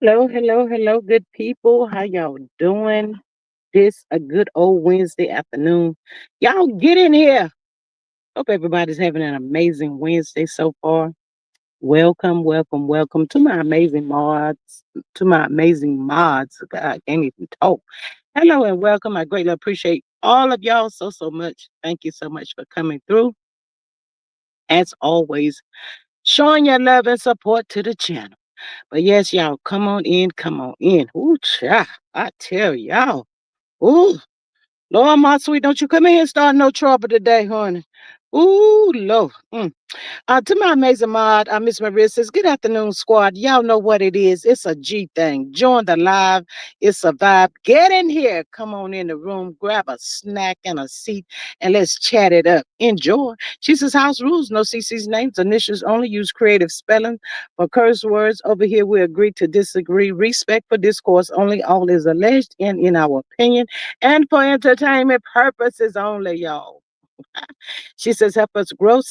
Hello, hello, hello, good people. How y'all doing? This a good old Wednesday afternoon. Y'all get in here. Hope everybody's having an amazing Wednesday so far. Welcome, welcome, welcome to my amazing mods. To my amazing mods. God, I can't even talk. Hello and welcome. I greatly appreciate all of y'all so much. Thank you so much for coming through. As always, showing your love and support to the channel. But yes, y'all, come on in, come on in. Ooh, child, I tell y'all. Ooh, Lord, my sweet, don't you come in and start no trouble today, honey. Ooh, Lord. To my amazing mod, Miss Maria says, good afternoon, squad. Y'all know what it is. It's a G thing. Join the live. It's a vibe. Get in here. Come on in the room. Grab a snack and a seat and let's chat it up. Enjoy. She says, house rules. No CC's names. Initials only. Use creative spelling for curse words. Over here, we agree to disagree. Respect for discourse only. All is alleged and in our opinion and for entertainment purposes only, y'all. She says, help us grow.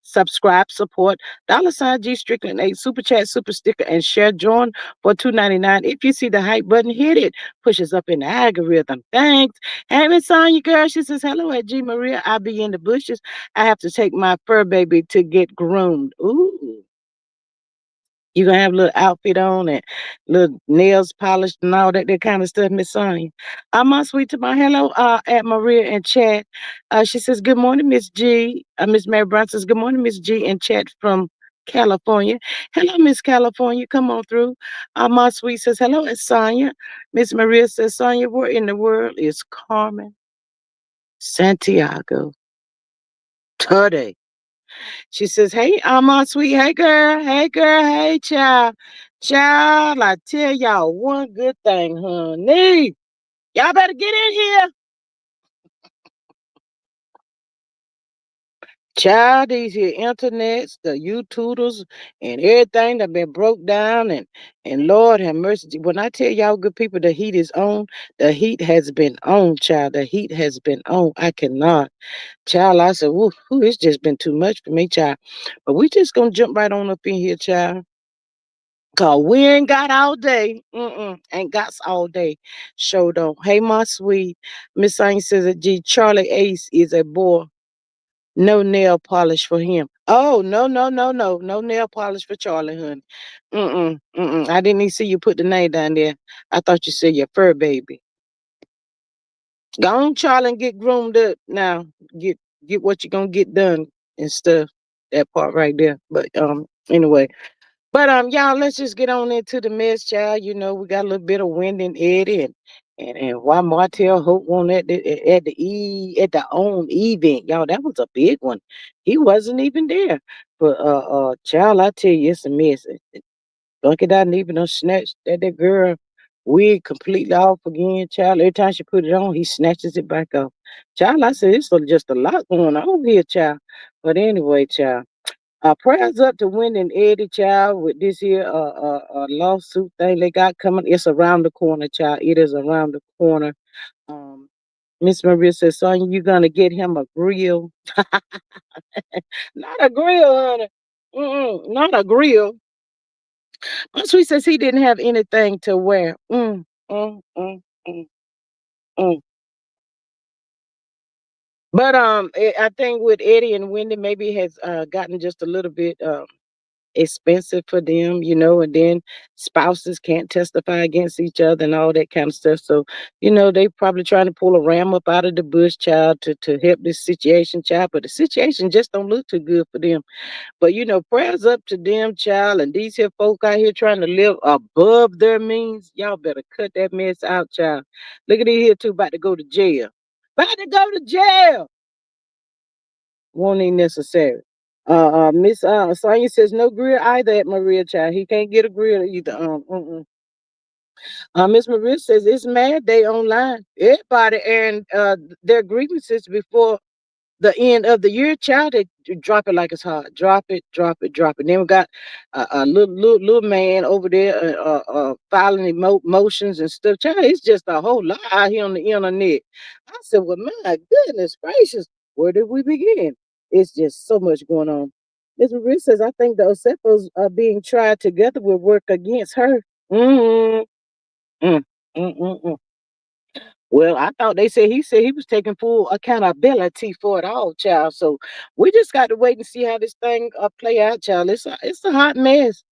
Subscribe, support, $ G Strickland 8, Super Chat, Super Sticker, and share. Join for $2.99. If you see the hype button, hit it. Pushes up in the algorithm. Thanks. Hey, Miss Sonya girl. She says, hello at G Maria. I be in the bushes. I have to take my fur baby to get groomed. Ooh. You gonna have a little outfit on and little nails polished and all that kind of stuff, Miss Sonia. My sweet to my hello at Maria in chat. She says, good morning, Miss G. Miss Mary Brown says, good morning, Miss G in chat from California. Hello, Miss California. Come on through. My sweet says, hello, it's Sonia. Miss Maria says, Sonia, where in the world is Carmen Santiago today? She says, hey, my sweet, hey girl, hey child. Child, I tell y'all one good thing, honey. Y'all better get in here. Child, these here internets, the YouTubers, and everything that been broke down and Lord have mercy. When I tell y'all good people the heat is on, the heat has been on, child. The heat has been on. I cannot. Child, I said, woo, it's just been too much for me, child. But we just gonna jump right on up in here, child. Cause we ain't got all day. Ain't got all day. Show don't. Hey, my sweet. Miss Saint says that G Charlie Ace is a boy. No nail polish for him. Oh, no, no, no, no. No nail polish for Charlie, honey. I didn't even see you put the name down there. I thought you said your fur baby. Go on, Charlie, and get groomed up now. Get get what you're gonna get done and stuff. That part right there. But anyway. But y'all, let's just get on into the mess, child. You know, we got a little bit of Wendy and Eddie and why Martell Holt won at the own event. Y'all, that was a big one. He wasn't even there. But child, I tell you, it's a mess. Dunkin' didn't even done snatched that girl wig completely off again, child. Every time she put it on, he snatches it back off. Child, I said, it's just a lot going on here, child. But anyway, child. Prayers up to Wendy and Eddie, child, with this here lawsuit thing they got coming. It's around the corner, child. It is around the corner. Um, Miss Maria says, Sonya, you gonna get him a grill. Not a grill, honey. Not a grill. My sweet says he didn't have anything to wear. Mm. Mm. But I think with Eddie and Wendy, maybe it has gotten just a little bit expensive for them, and then spouses can't testify against each other and all that kind of stuff. So, they probably trying to pull a ram up out of the bush, child, to help this situation, child. But the situation just don't look too good for them. But prayers up to them, child, and these here folk out here trying to live above their means. Y'all better cut that mess out, child. Look at these here two about to go to jail. About to go to jail. Won't ain't necessary. Miss Sonya says no grill either at Maria child. He can't get a grill either. Miss Maria says it's mad day online. Everybody airing their grievances before the end of the year, child. They drop it like it's hot. Drop it, drop it, drop it. Then we got a little man over there filing motions and stuff. Child, it's just a whole lot out here on the internet. I said, well, my goodness gracious, where did we begin? It's just so much going on. Ms. Marie says, I think the Osefos being tried together will work against her. Mm, mm, mm, mm, mm. Well, I thought they said he was taking full accountability for it all, child. So we just got to wait and see how this thing play out, child. It's a hot mess.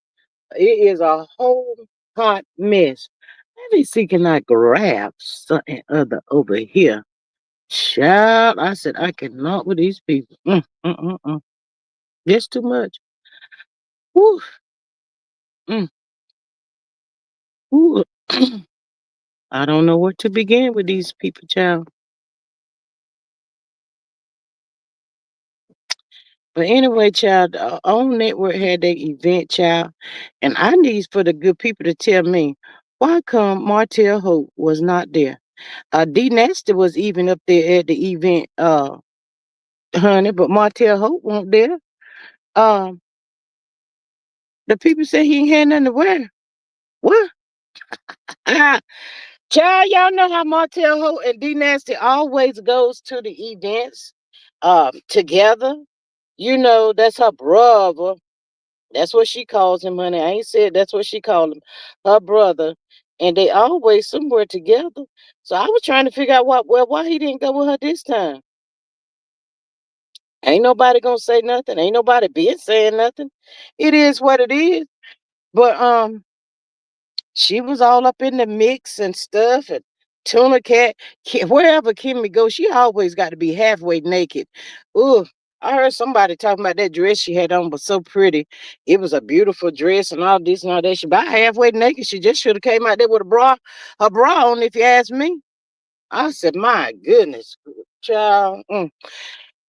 It is a whole hot mess. Let me see, can I grab something other over here? Child, I said I cannot with these people. Just too much. Woo, mm, woo. I don't know where to begin with these people, child. But anyway, child, on network had their event, child, and I need for the good people to tell me why come Martell Holt was not there. D Nasty was even up there at the event, honey, but Martell Holt wasn't there. Um, the people said he ain't had nothing to wear. What? Ah, child, y'all know how Martell Holt and D Nasty always goes to the events, together. You know, that's her brother. That's what she calls him, honey. I ain't said that's what she called him. Her brother. And they always somewhere together. So I was trying to figure out why he didn't go with her this time. Ain't nobody gonna say nothing. Ain't nobody been saying nothing. It is what it is. But she was all up in the mix and stuff, and Tuna Cat, wherever Kimmy goes, she always got to be halfway naked. Ooh, I heard somebody talking about that dress she had on was so pretty. It was a beautiful dress and all this and all that. She about halfway naked. She just should have came out there with a bra on, if you ask me. I said, my goodness, child.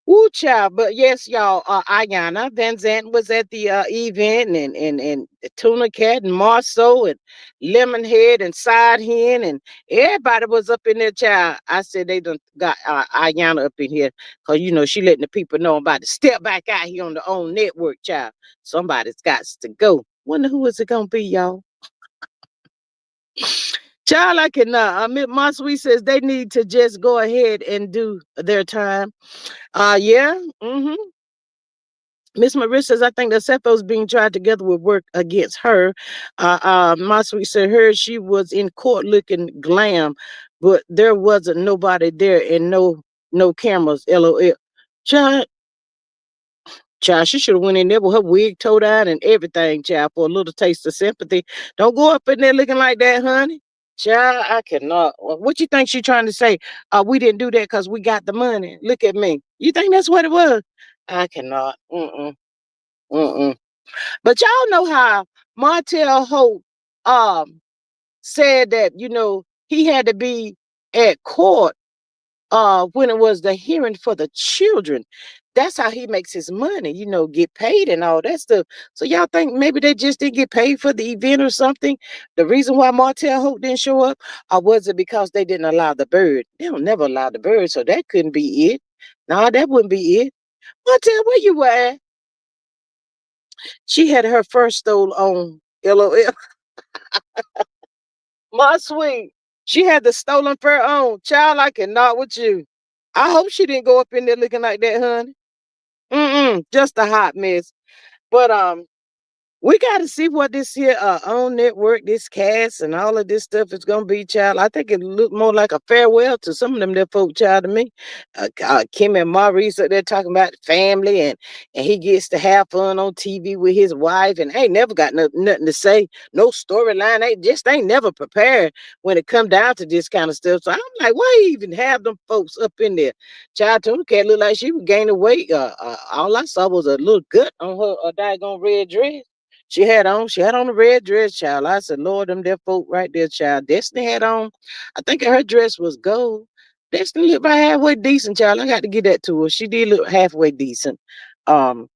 Woo, child. But yes, y'all, Ayana Van Zant was at the event, and Tuna Cat and Marceau and Lemonhead and Side Hen, and everybody was up in there, child. I said they done got Ayana up in here because, you know, she letting the people know about to step back out here on the own network, child. Somebody's got to go. Wonder who is it going to be, y'all? Child, I cannot. My sweet says they need to just go ahead and do their time. Yeah. Miss Marissa says, I think that Sethos being tried together would work against her. My sweet said, heard she was in court looking glam, but there wasn't nobody there and no cameras. LOL. Child, child, she should have went in there with her wig towed down and everything, child, for a little taste of sympathy. Don't go up in there looking like that, honey. Child, I cannot. What you think she trying to say? We didn't do that because we got the money. Look at me. You think that's what it was? I cannot. Mm-mm. But y'all know how Martell Holt um said that, you know, he had to be at court when it was the hearing for the children. That's how he makes his money, you know, get paid and all that stuff. So y'all think maybe they just didn't get paid for the event or something? The reason why Martell Holt didn't show up, or was it because they didn't allow the bird? They don't never allow the bird, so that couldn't be it. No, that wouldn't be it. Martell, where you at? She had her first stole on. LOL. My sweet. She had the stolen fur on. Child, I cannot with you. I hope she didn't go up in there looking like that, honey. Just a hot mess. But we got to see what this here on network, this cast, and all of this stuff is gonna be, child. I think it look more like a farewell to some of them that folk, child, to me. Kim and Maurice up there talking about family, and he gets to have fun on TV with his wife, and ain't never got nothing to say, no storyline. They just ain't never prepared when it come down to this kind of stuff. So I'm like, why even have them folks up in there? Child, Tuna Cat look like she was gaining weight. All I saw was a little gut on her daggone red dress. She had on a red dress, child. I said, Lord, them there folk right there, child. Destiny had on, I think her dress was gold. Destiny looked about halfway decent, child. I got to get that to her. She did look halfway decent. Um,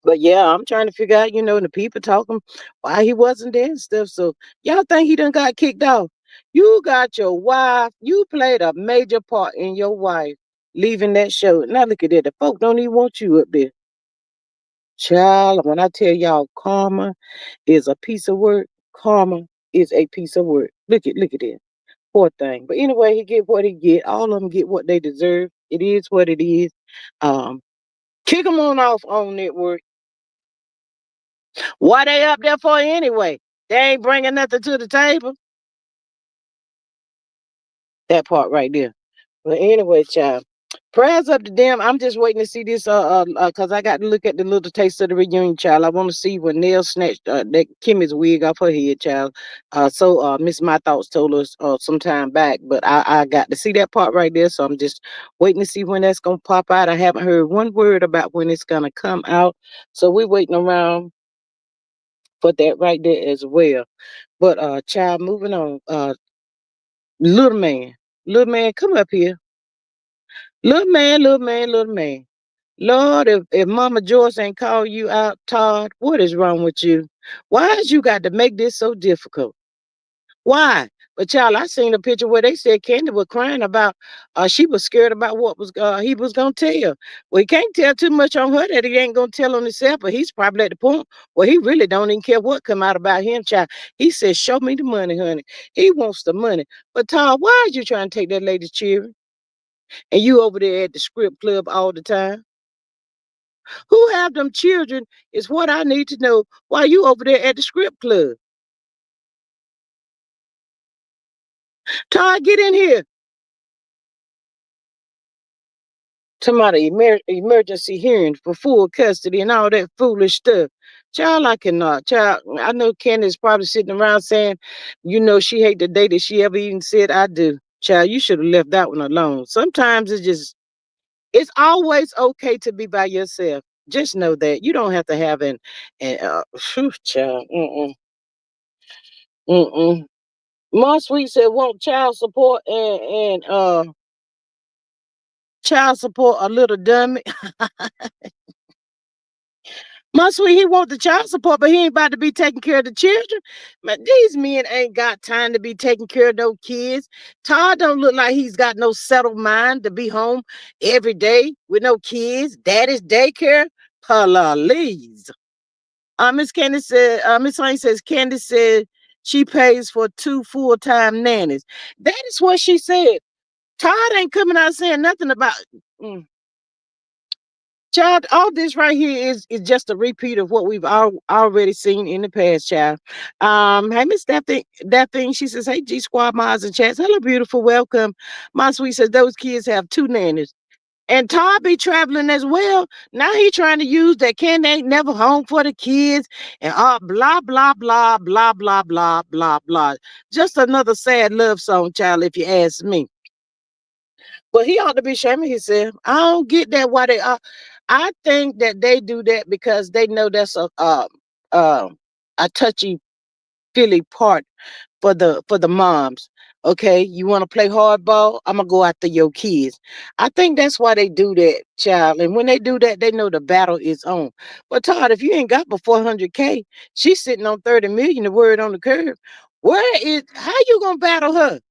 but yeah, I'm trying to figure out, you know, the people talking why he wasn't there and stuff. So y'all think he done got kicked off? You got your wife. You played a major part in your wife leaving that show. Now look at that. The folk don't even want you up there. Child, when I tell y'all karma is a piece of work, karma is a piece of work. Look at it. Poor thing. But anyway, he get what he get. All of them get what they deserve. It is what it is. Um, Kick them on off on network. Why they up there for anyway? They ain't bringing nothing to the table. That part right there. But anyway, child, prayers up to them. I'm just waiting to see this, cause I got to look at the little taste of the reunion, child. I want to see when Nell snatched that Kimmy's wig off her head, child. Miss My Thoughts told us some time back, but I got to see that part right there. So I'm just waiting to see when that's gonna pop out. I haven't heard one word about when it's gonna come out, so we're waiting around for that right there as well. But child, moving on. Little man, little man, come up here. Little man, little man, little man. Lord, if Mama Joyce ain't called you out, Todd, what is wrong with you? Why has you got to make this so difficult? Why? But child, I seen a picture where they said Candy was crying about she was scared about what was he was gonna tell. Well, he can't tell too much on her that he ain't gonna tell on himself, but he's probably at the point where he really don't even care what come out about him, child. He says, show me the money, honey. He wants the money. But Todd, why are you trying to take that lady's children? And you over there at the script club all the time? Who have them children is what I need to know while you over there at the script club. Todd, get in here. Somebody emergency hearing for full custody and all that foolish stuff. Child, I cannot. Child, I know Candace probably sitting around saying, she hate the day that she ever even said I do. Child, you should have left that one alone. Sometimes it's always okay to be by yourself. Just know that you don't have to have phew, child. Mm-mm. My sweet said want child support and child support a little dummy. My sweet, he want the child support, but he ain't about to be taking care of the children. Man, these men ain't got time to be taking care of no kids. Todd don't look like he's got no settled mind to be home every day with no kids. Daddy's daycare. Please. Miss Candy said, Miss Lane says, Candy said she pays for 2 full-time nannies. That is what she said. Todd ain't coming out saying nothing about. Mm. Child, all this right here is just a repeat of what we've already seen in the past, child. Hey, Miss that thing, she says, hey, G Squad, Mars and Chats. Hello, beautiful, welcome. My sweet says, those kids have 2 nannies. And Todd be traveling as well. Now he trying to use that Candy ain't never home for the kids and blah, blah, blah, blah, blah, blah, blah, blah. Just another sad love song, child, if you ask me. But he ought to be shaming himself. I don't get that why they are. I think that they do that because they know that's uh, a touchy feely part for the moms. Okay, you want to play hardball? I'm gonna go after your kids. I think that's why they do that, child. And when they do that, they know the battle is on. But Todd, if you ain't got but 400K, she's sitting on 30 million. The word on the curve. How you gonna battle her,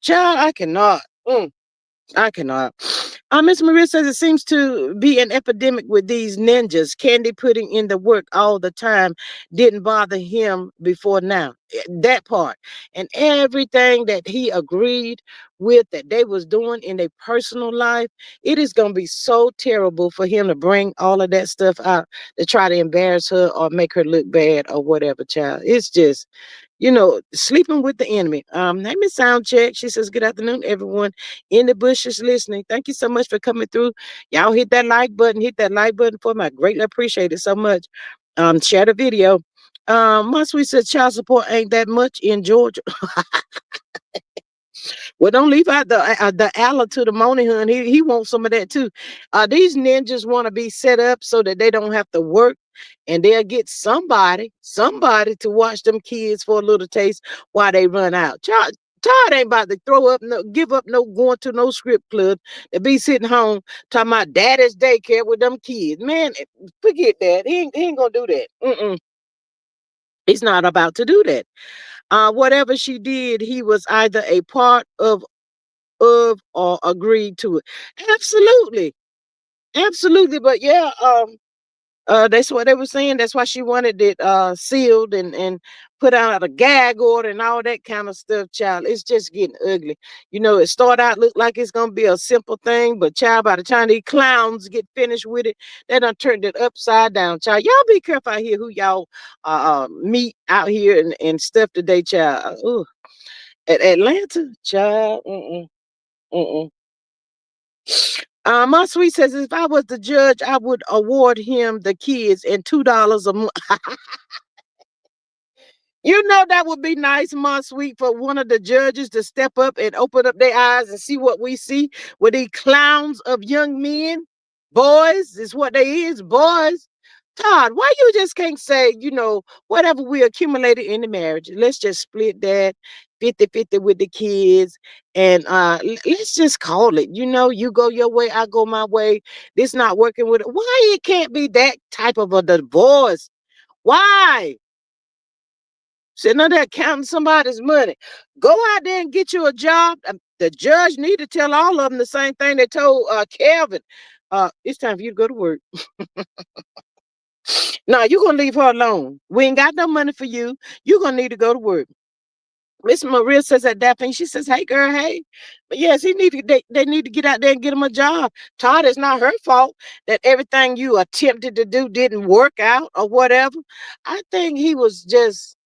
child? I cannot. I cannot. Miss Maria says it seems to be an epidemic with these ninjas. Candy putting in the work all the time didn't bother him before now. That part. And everything that he agreed with that they was doing in their personal life, it is going to be so terrible for him to bring all of that stuff out to try to embarrass her or make her look bad or whatever, child. It's just, sleeping with the enemy. Hey, Miss Soundcheck. She says, good afternoon, everyone in the bushes listening. Thank you so much for coming through. Y'all hit that like button. Hit that like button for me. I greatly appreciate it so much. Share the video. My sweet said child support ain't that much in Georgia. Well, don't leave out the Allah to the money, hun. He wants some of that too. These ninjas want to be set up so that they don't have to work, and they'll get somebody to watch them kids for a little taste while they run out. Todd ain't about to give up no going to no script club to be sitting home talking about daddy's daycare with them kids. Man, forget that. He ain't gonna do that. He's not about to do that. Whatever she did, he was either a part of or agreed to it. Absolutely. Absolutely. But yeah, That's what they were saying. That's why she wanted it sealed and put out a gag order and all that kind of stuff, child. It's just getting ugly. It start out look like it's gonna be a simple thing, but child, by the time these clowns get finished with it, they done turned it upside down, child. Y'all be careful out here who y'all meet out here and stuff today, child. At Atlanta, child. Mm-mm. My sweet says if I was the judge, I would award him the kids and $2 a month. That would be nice, my sweet, for one of the judges to step up and open up their eyes and see what we see with these clowns of young men. Boys is what they is, boys. Todd, why you just can't say, whatever we accumulated in the marriage, let's just split that 50-50 with the kids and let's just call it. You go your way, I go my way. This not working with it. Why it can't be that type of a divorce? Why? Sitting on there counting somebody's money. Go out there and get you a job. The judge need to tell all of them the same thing they told Kelvin. It's time for you to go to work. No, you're going to leave her alone. We ain't got no money for you. You're going to need to go to work. Miss Maria says at that thing, she says, hey, girl, hey. But yes, they need to get out there and get him a job. Todd, it's not her fault that everything you attempted to do didn't work out or whatever. I think he was just,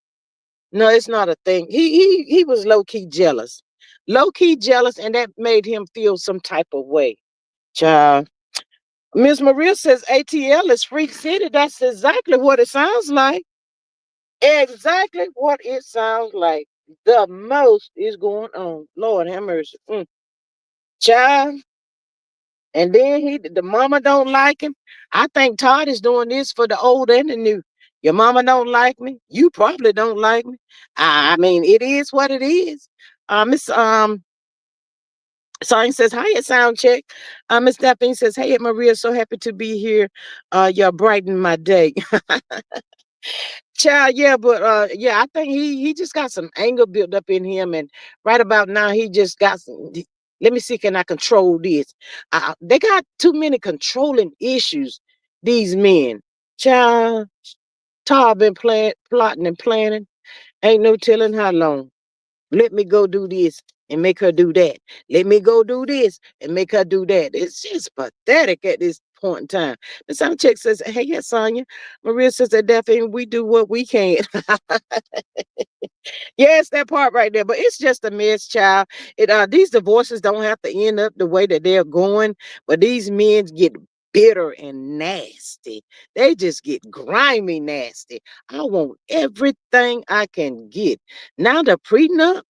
no, it's not a thing. He was low-key jealous. Low-key jealous, and that made him feel some type of way. Child. Miss Maria says ATL is Freak City. That's exactly what it sounds like. Exactly what it sounds like. The most is going on. Lord have mercy. Child. And then the mama don't like him. I think Todd is doing this for the old and the new. Your mama don't like me. You probably don't like me. I mean, it is what it is. Miss Song says, hi at sound check. Miss Daphne says, hey, Maria, so happy to be here. Y'all brighten my day. Child, yeah, but yeah, I think he just got some anger built up in him, and right about now he just got some. Let me see, can I control this? They got too many controlling issues. These men, child, Todd been plotting and planning. Ain't no telling how long. Let me go do this and make her do that. Let me go do this and make her do that. It's just pathetic at this point in time. The sound check says, hey, yes, Sonia. Maria says that definitely we do what we can. Yes, that part right there. But it's just a mess, child. These divorces don't have to end up the way that they're going, but these men get bitter and nasty. They just get grimy nasty. I want everything I can get. Now the prenup,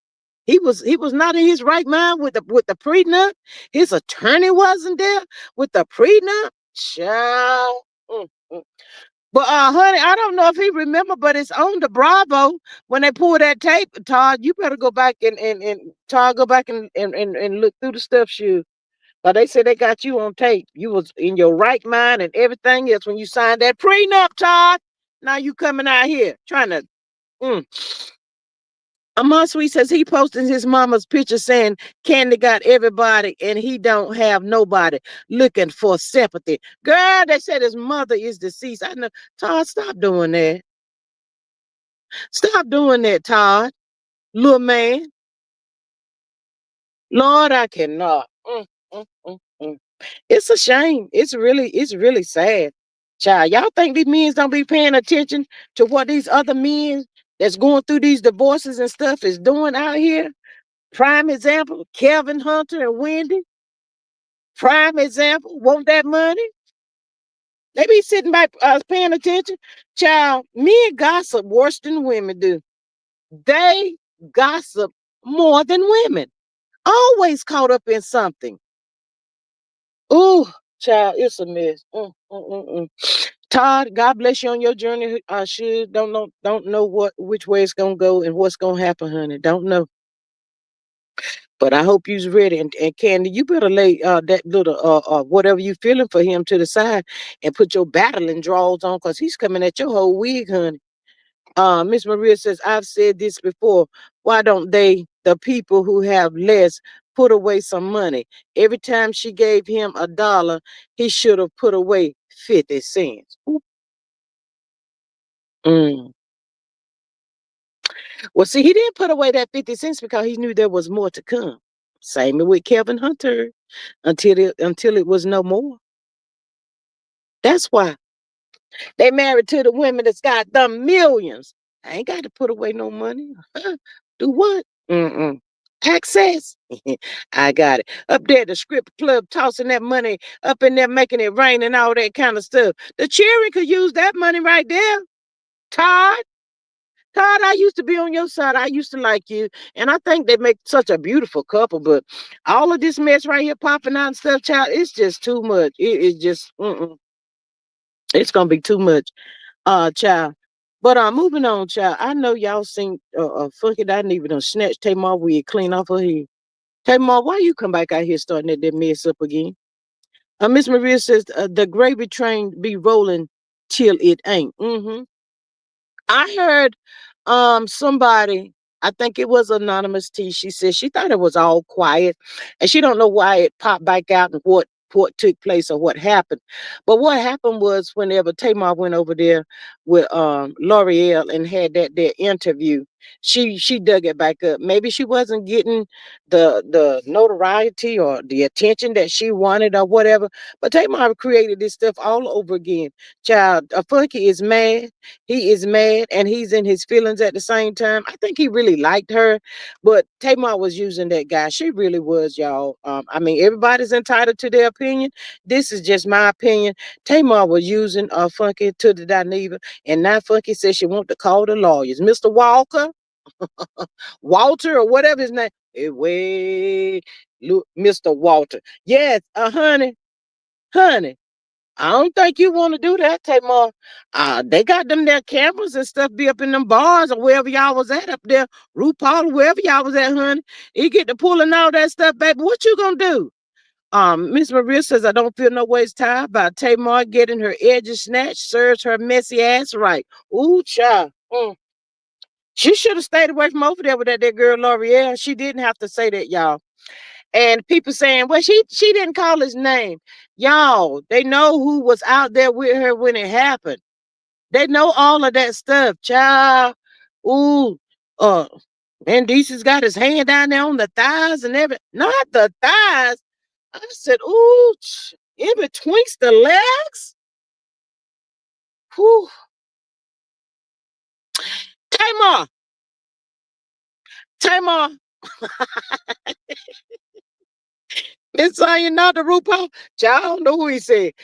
he was not in his right mind with the prenup. His attorney wasn't there with the prenup. Child. Mm, mm. But honey, I don't know if he remember, but it's on the Bravo when they pull that tape. Todd, you better go back and Todd, go back and look through the stuff shoe. But they said they got you on tape. You was in your right mind and everything else when you signed that prenup, Todd. Now you coming out here trying to. Mm. Sweet says he posted his mama's picture saying Kandi got everybody and he don't have nobody looking for sympathy. Girl, they said his mother is deceased. I know. Todd, stop doing that. Stop doing that, Todd. Little man. Lord, I cannot. Mm. It's a shame. It's really sad. Child, y'all think these men don't be paying attention to what these other men that's going through these divorces and stuff is doing out here? Prime example, Kevin Hunter and Wendy. Prime example, want that money? They be sitting back paying attention. Child, men gossip worse than women do. They gossip more than women. Always caught up in something. Ooh, child, it's a mess. Mm. Todd, God bless you on your journey. I sure don't know which way it's gonna go and what's gonna happen, honey. Don't know. But I hope you's ready. And Kandi, you better lay that little whatever you feeling for him to the side and put your battling draws on because he's coming at your whole wig, honey. Miss Maria says, I've said this before. Why don't the people who have less, put away some money? Every time she gave him $1, he should have put away 50 cents. Mm. Well, see, he didn't put away that 50 cents because he knew there was more to come. Same with Kevin Hunter until it was no more. That's why they married to the women that's got the millions. I ain't got to put away no money. Do what? Mm-mm. Access. I got it. Up there, the script club tossing that money up in there, making it rain and all that kind of stuff. The cheering could use that money right there. Todd. Todd, I used to be on your side. I used to like you. And I think they make such a beautiful couple. But all of this mess right here popping out and stuff, child, it's just too much. It is just, it's going to be too much, child. But moving on, child. I know y'all seen Funky DINEVA done snatch Tamar wig clean off her head. Tamar, why you come back out here starting that mess up again? Miss Maria says the gravy train be rolling till it ain't. I heard somebody, I think it was Anonymous T, she said she thought it was all quiet and she don't know why it popped back out and what took place or what happened. But what happened was whenever Tamar went over there with L'Oreal and had that interview, she dug it back up. Maybe she wasn't getting the notoriety or the attention that she wanted or whatever. But Tamar created this stuff all over again. Child, Funky is mad. He is mad and he's in his feelings at the same time. I think he really liked her, but Tamar was using that guy. She really was, y'all. I mean, everybody's entitled to their opinion. This is just my opinion. Tamar was using Funky to the DINEVA, and now Funky says she want to call the lawyers. Mr. Walker, Walter, or whatever his name. Wait, look, Mr. Walter. Yes, honey. I don't think you want to do that, Tamar. They got them there cameras and stuff be up in them bars or wherever y'all was at up there, RuPaul, wherever y'all was at, honey. You get to pulling all that stuff, baby. What you gonna do? Miss Maria says I don't feel no waste tired by Tamar getting her edges snatched. Serves her messy ass right. Ooh, child. She should have stayed away from over there with that girl L'Oreal. She didn't have to say that, y'all. And people saying, well, she didn't call his name. Y'all, they know who was out there with her when it happened. They know all of that stuff, child. Ooh, uh, and Deacon's got his hand down there on the thighs and everything. Not the thighs. I said, ooh, in betwixt the legs. Whew. Tamar, Tamar, Miss Sonya, not the RuPaul. Child, I don't know who he said.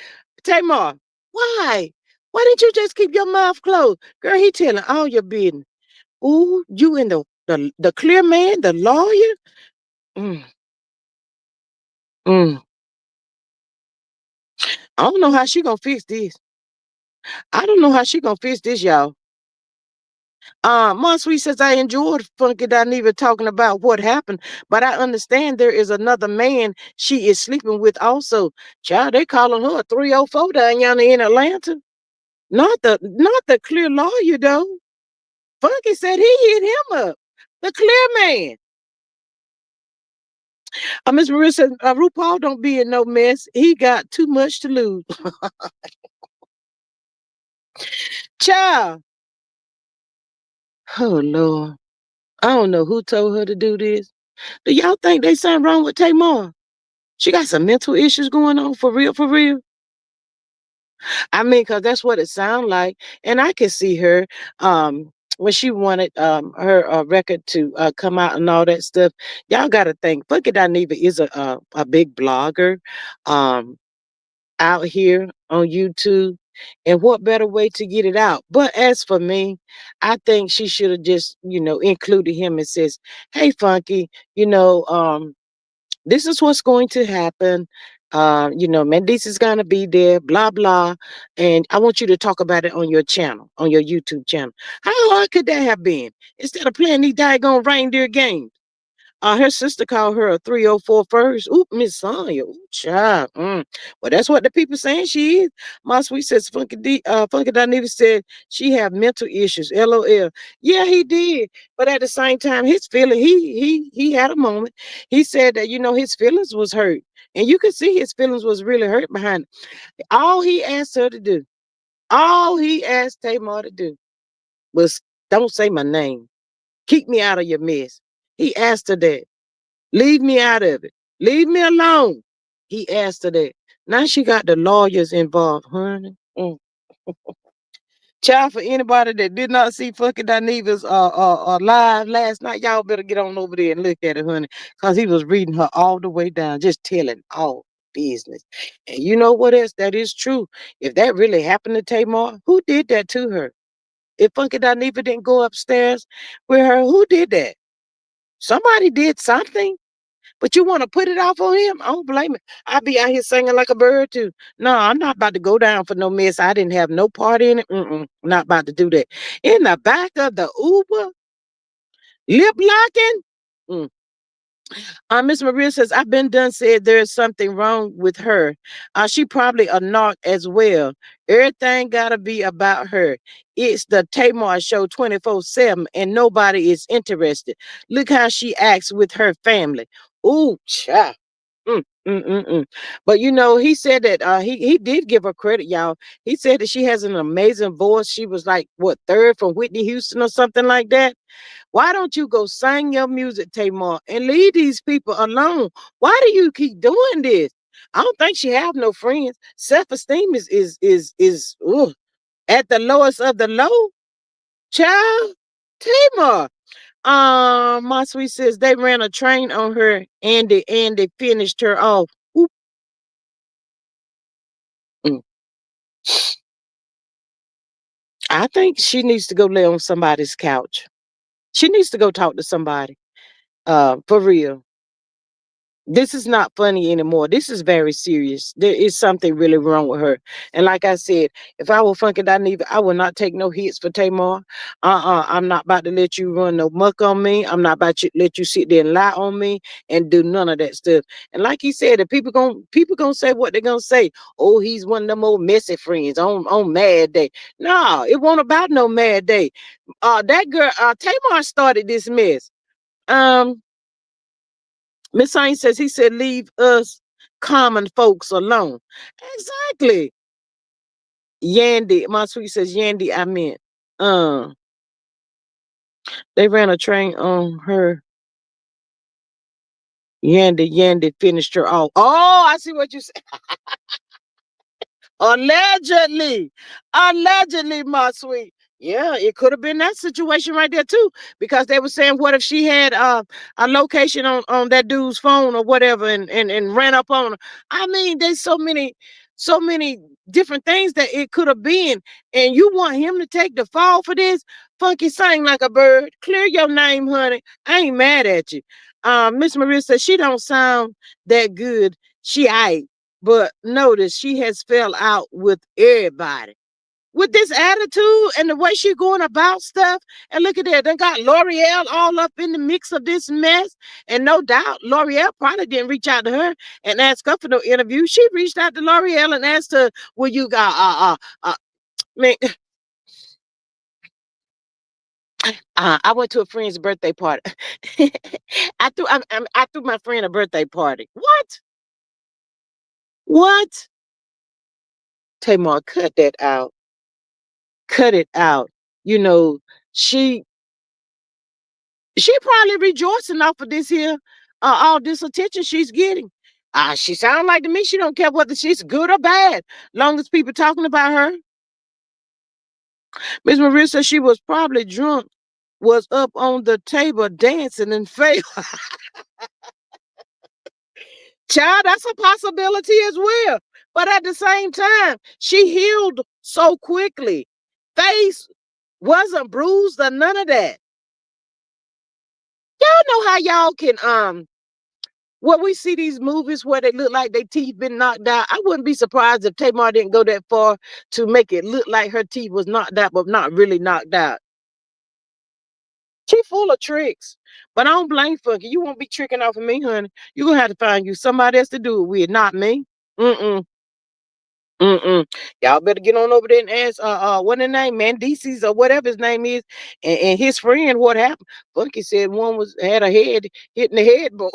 Tamar, why? Why didn't you just keep your mouth closed? Girl, he telling all your business. Ooh, you and the clear man, the lawyer? Mm, mm. I don't know how she gonna fix this. I don't know how she gonna fix this, y'all. Sweet says I enjoyed Funky Dineva talking about what happened, but I understand there is another man she is sleeping with also. Child, they calling her a 304 down yonder in Atlanta. Not the clear lawyer though. Funky said he hit him up. The clear man. Miss Maria says, RuPaul don't be in no mess. He got too much to lose. Child. Oh, Lord. I don't know who told her to do this. Do y'all think there's something wrong with Tamar? She got some mental issues going on for real, for real. I mean, because that's what it sounds like. And I can see her when she wanted her record to come out and all that stuff. Y'all got to think, Funky Dineva is a big blogger. Um, out here on YouTube. And what better way to get it out? But as for me, I think she should have just, included him and says, hey, Funky, this is what's going to happen. Mendice is going to be there, blah, blah. And I want you to talk about it on your channel, on your YouTube channel. How hard could that have been? Instead of playing these daggone reindeer games. Her sister called her a 304 first. Oop, Miss Sonya. Ooh, child. Well, that's what the people saying she is. My sweet says Funky Dineva said she have mental issues. LOL. Yeah, he did. But at the same time, his feeling, he had a moment. He said that, his feelings was hurt. And you could see his feelings was really hurt behind it. All he asked her to do, all he asked Tamar to do but don't say my name. Keep me out of your mess. He asked her that. Leave me out of it. Leave me alone. He asked her that. Now she got the lawyers involved, honey. Child, for anybody that did not see fucking DINEVA's live last night, y'all better get on over there and look at it, honey. Because he was reading her all the way down, just telling all business. And you know what else? That is true. If that really happened to Tamar, who did that to her? If Funky Dineva didn't go upstairs with her, who did that? Somebody did something. But you want to put it off on him? I don't blame it. I be out here singing like a bird too. No, I'm not about to go down for no mess. I didn't have no part in it. Not about to do that. In the back of the Uber, lip locking. Mm. Miss Maria says, I've been done said there's something wrong with her. She probably a narc as well. Everything gotta be about her. It's the Tamar show 24/7 and nobody is interested. Look how she acts with her family. Ooh, child. Mm, mm, mm, mm. But you know, he said that he did give her credit, y'all. He said that she has an amazing voice. She was like what, third from Whitney Houston or something like that. Why don't you go sing your music, Tamar, and leave these people alone? Why do you keep doing this? I don't think she have no friends. Self-esteem is at the lowest of the low. Child, Tamar. My sweet says they ran a train on her and they finished her off. Oop. Mm. I think she needs to go lay on somebody's couch. She needs to go talk to somebody. For real. This is not funny anymore. This is very serious. There is something really wrong with her. And like I said, if I were Funky Dineva, I would not take no hits for Tamar. I'm not about to let you run no muck on me. I'm not about to let you sit there and lie on me and do none of that stuff. And like he said, if people gonna say what they're gonna say. Oh, he's one of them old messy friends on Mad Day. No, it won't about no Mad Day. That girl, Tamar started this mess. Um, Miss Saint says he said, leave us common folks alone. Exactly. Yandy, my sweet says, Yandy, I meant. Uh, they ran a train on her. Yandy finished her off. Oh, I see what you said. Allegedly. Allegedly, my sweet. Yeah, it could have been that situation right there too. Because they were saying, what if she had a location on that dude's phone or whatever and ran up on her? I mean, there's so many different things that it could have been. And you want him to take the fall for this? Funky sang like a bird. Clear your name, honey. I ain't mad at you. Miss Maria says she don't sound that good. She ain't. But notice she has fell out with everybody. With this attitude and the way she going about stuff. And look at that. They got L'Oreal all up in the mix of this mess. And no doubt, L'Oreal probably didn't reach out to her and ask her for no interview. She reached out to L'Oreal and asked her, will you got, man, I went to a friend's birthday party. I threw my friend a birthday party. What? What? Tamar, cut that out. Cut it out. You know, she she probably rejoicing off of this here, all this attention she's getting. She sound like to me she don't care whether she's good or bad, long as people talking about her. Miss Maria said she was probably drunk, was up on the table dancing and failed. Child, that's a possibility as well. But at the same time, she healed so quickly. Face wasn't bruised or none of that. Y'all know how y'all can when we see these movies where they look like their teeth been knocked out. I wouldn't be surprised if Tamar didn't go that far to make it look like her teeth was knocked out, but not really knocked out. She full of tricks. But I don't blame Funky. You won't be tricking off of me, honey. You're gonna have to find you somebody else to do it with, not me. Mm-mm. Mm-mm. Y'all better get on over there and ask what the name, Mandices or whatever his name is, and his friend what happened. Funky said one was had a head hitting the headboard.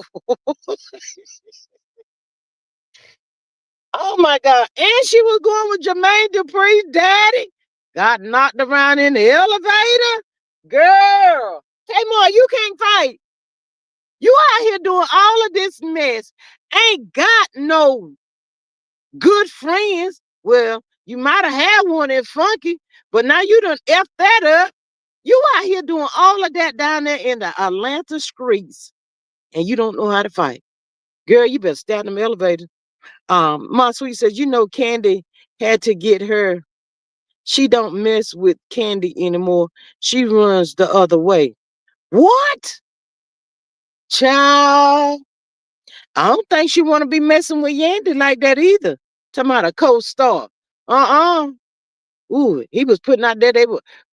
Oh my God. And she was going with Jermaine Dupri's daddy. got knocked around in the elevator. Girl, Tamar, you can't fight. You out here doing all of this mess. Ain't got no good friends. Well, you might have had one at Funky, but now you done F that up. You out here doing all of that down there in the Atlanta streets, and you don't know how to fight. Girl, you better stay in the elevator. My sweet says, KANDI had to get her. She don't mess with KANDI anymore. She runs the other way. What? Child. I don't think she want to be messing with Yandy like that either. Talking about a co-star. Uh-uh. Ooh, he was putting out there.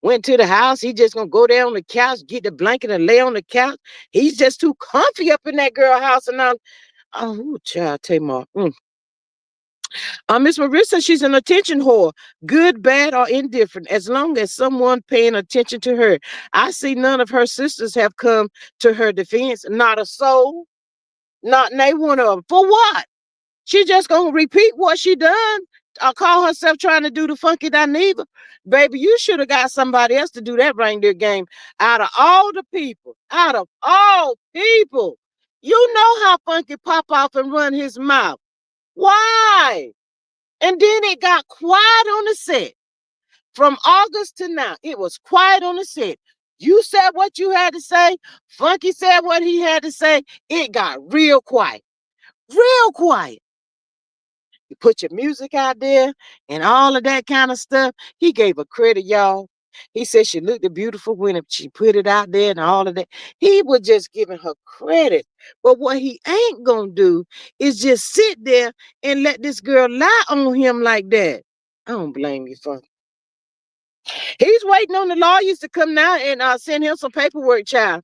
Went to the house. He just gonna go there on the couch, get the blanket and lay on the couch. He's just too comfy up in that girl house and all. Oh, child, Tamar. Miss Marissa, she's an attention whore, good, bad, or indifferent, as long as someone paying attention to her. I see none of her sisters have come to her defense. Not a soul. Not nay one of them. For what? She just gonna repeat what she done. Call herself trying to do the funky DINEVA. Baby, you should have got somebody else to do that reindeer game. Out of all the people, out of all people, you know how Funky pop off and run his mouth. Why? And then it got quiet on the set. From August to now, it was quiet on the set. You said what you had to say. Funky said what he had to say. It got real quiet. Real quiet. You put your music out there and all of that kind of stuff. He gave her credit, y'all. He said she looked beautiful when she put it out there and all of that. He was just giving her credit. But what he ain't going to do is just sit there and let this girl lie on him like that. I don't blame you, for. He's waiting on the lawyers to come now and send him some paperwork, child.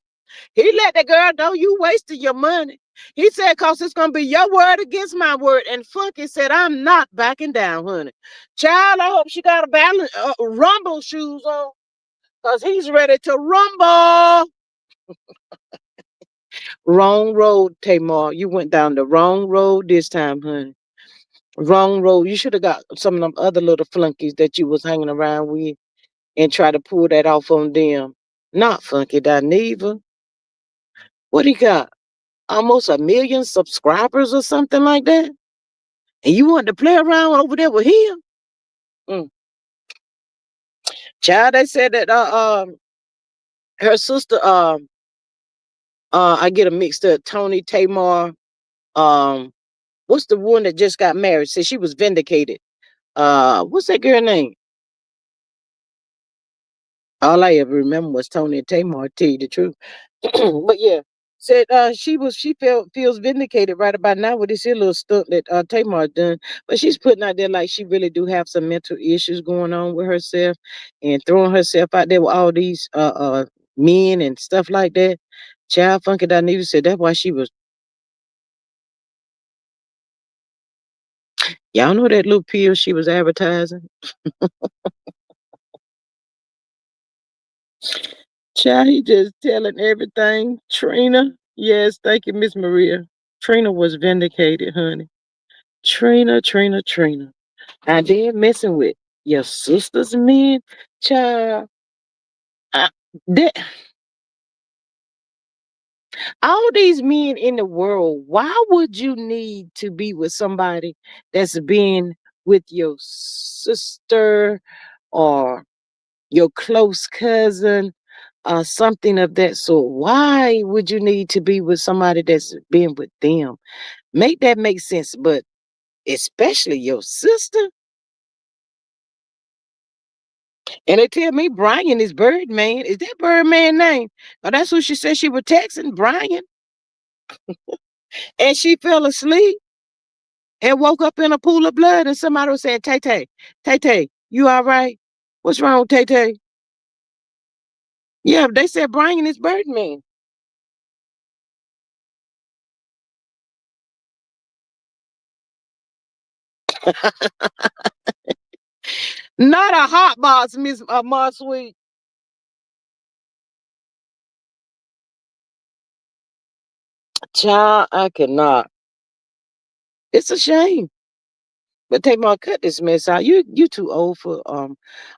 He let the girl know you wasted your money. He said, cause it's gonna be your word against my word. And Funky said, I'm not backing down, honey. Child, I hope she got a rumble shoes on. Cause he's ready to rumble. Wrong road, Tamar. You went down the wrong road this time, honey. Wrong road. You should have got some of them other little flunkies that you was hanging around with and try to pull that off on them. Not Funky DINEVA. What he got? Almost 1 million subscribers or something like that? And you want to play around over there with him? Mm. Child, they said that her sister I get a mixed up. Tony Tamar, what's the one that just got married? Said she was vindicated. What's that girl name? All I ever remember was Tony and Tamar, to tell you the truth. But yeah, said she feels vindicated right about now with this here little stunt that Tamar done. But she's putting out there like she really do have some mental issues going on with herself and throwing herself out there with all these men and stuff like that. Child Funky DINEVA said that's why she was. Y'all know that little pill she was advertising? Child, he just telling everything. Trina, yes, thank you, Miss Maria. Trina was vindicated, honey. Trina. And then messing with your sister's men, child. I, that, all these men in the world, why would you need to be with somebody that's been with your sister or your close cousin or something of that sort? Why would you need to be with somebody that's been with them? Make that make sense, but especially your sister. And they tell me Brian is Birdman. Is that Birdman name? Oh, that's who she said she was texting, Brian. And she fell asleep and woke up in a pool of blood. And somebody was saying, Tay, you all right? What's wrong, Tay? Yeah, they said Brian is Birdman. Not a hot box, Miss Sweet. Child, I cannot. It's a shame. But Tamar, cut this mess out. You too old for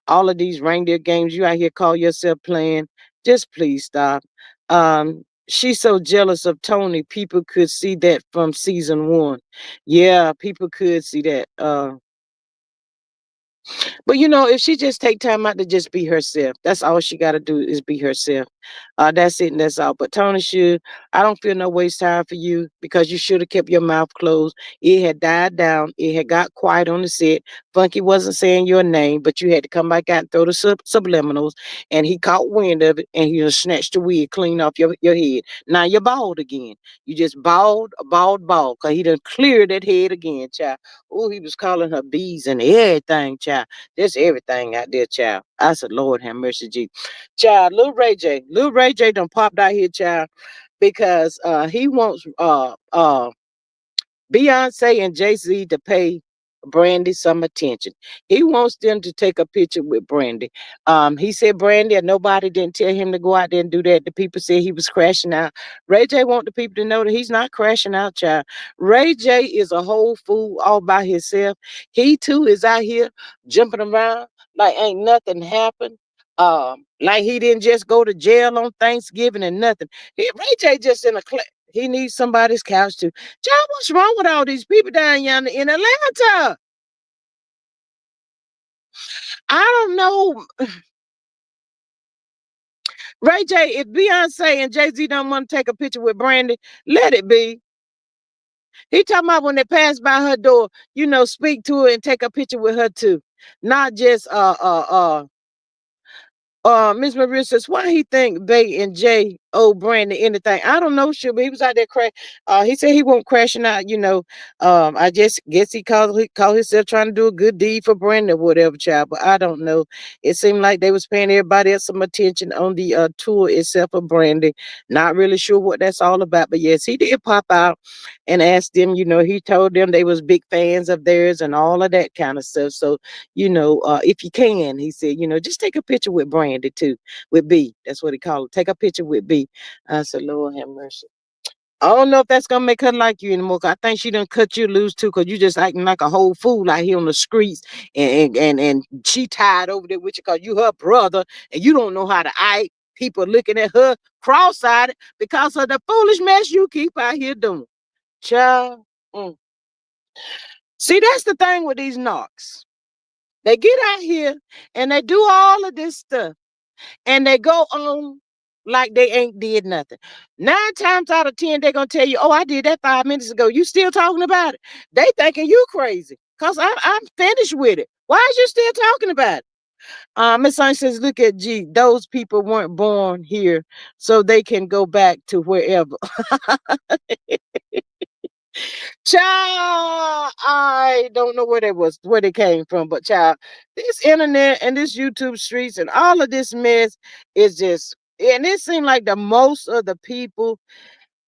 all of these reindeer games. You out here call yourself playing. Just please stop. She's so jealous of Tony. People could see that from season one. Yeah, people could see that. But if she just take time out to just be herself, that's all she got to do is be herself. That's it and that's all. But Tony should, I don't feel no waste time for you because you should have kept your mouth closed. It had died down. It had got quiet on the set. Funky wasn't saying your name, but you had to come back out and throw the subliminals. And he caught wind of it and he just snatched the wig clean off your head. Now you're bald again. You just bald, because he done cleared that head again, child. Oh, he was calling her bees and everything, child. There's everything out there, child. I said, Lord have mercy, G. Child, Lil Ray J done popped out here, child, because he wants Beyonce and Jay-Z to pay Brandy some attention. He wants them to take a picture with Brandy. He said Brandy and nobody didn't tell him to go out there and do that. The people said he was crashing out. Ray J want the people to know that he's not crashing out, child. Ray J is a whole fool all by himself. He too is out here jumping around like ain't nothing happened. Like he didn't just go to jail on Thanksgiving and nothing. Ray J just in a he needs somebody's couch too. John, what's wrong with all these people down yonder in Atlanta? I don't know. Ray J, if Beyonce and Jay-Z don't want to take a picture with Brandy, let it be. He talking about when they pass by her door, speak to her and take a picture with her too. Not just Miss Maria says, why he think Bay and Jay owe Brandon anything? I don't know, sure, but he was out there he said he won't crashing out. I just guess he called himself trying to do a good deed for Brandon or whatever, child. But I don't know. It seemed like they was paying everybody else some attention on the tour itself of Brandy. Not really sure what that's all about. But yes, he did pop out and asked them, he told them they was big fans of theirs and all of that kind of stuff. So if you can, he said, just take a picture with Brandy too, with B. That's what he called it. Take a picture with B. I said, Lord have mercy. I don't know if that's gonna make her like you anymore. 'Cause I think she done cut you loose too, cause you just acting like a whole fool out here on the streets, and she tied over there with you, cause you her brother, and you don't know how to act. People looking at her cross-eyed because of the foolish mess you keep out here doing, child. Mm. See, that's the thing with these knocks. They get out here and they do all of this stuff and they go on like they ain't did nothing. 9 times out of 10, they're gonna tell you, oh, I did that 5 minutes ago. You still talking about it? They thinking you crazy. Cause I'm finished with it. Why is you still talking about it? Miss Saint says, look at G, those people weren't born here, so they can go back to wherever. Child, I don't know where they came from, but child, this internet and this YouTube streets and all of this mess is just, and it seems like the most of the people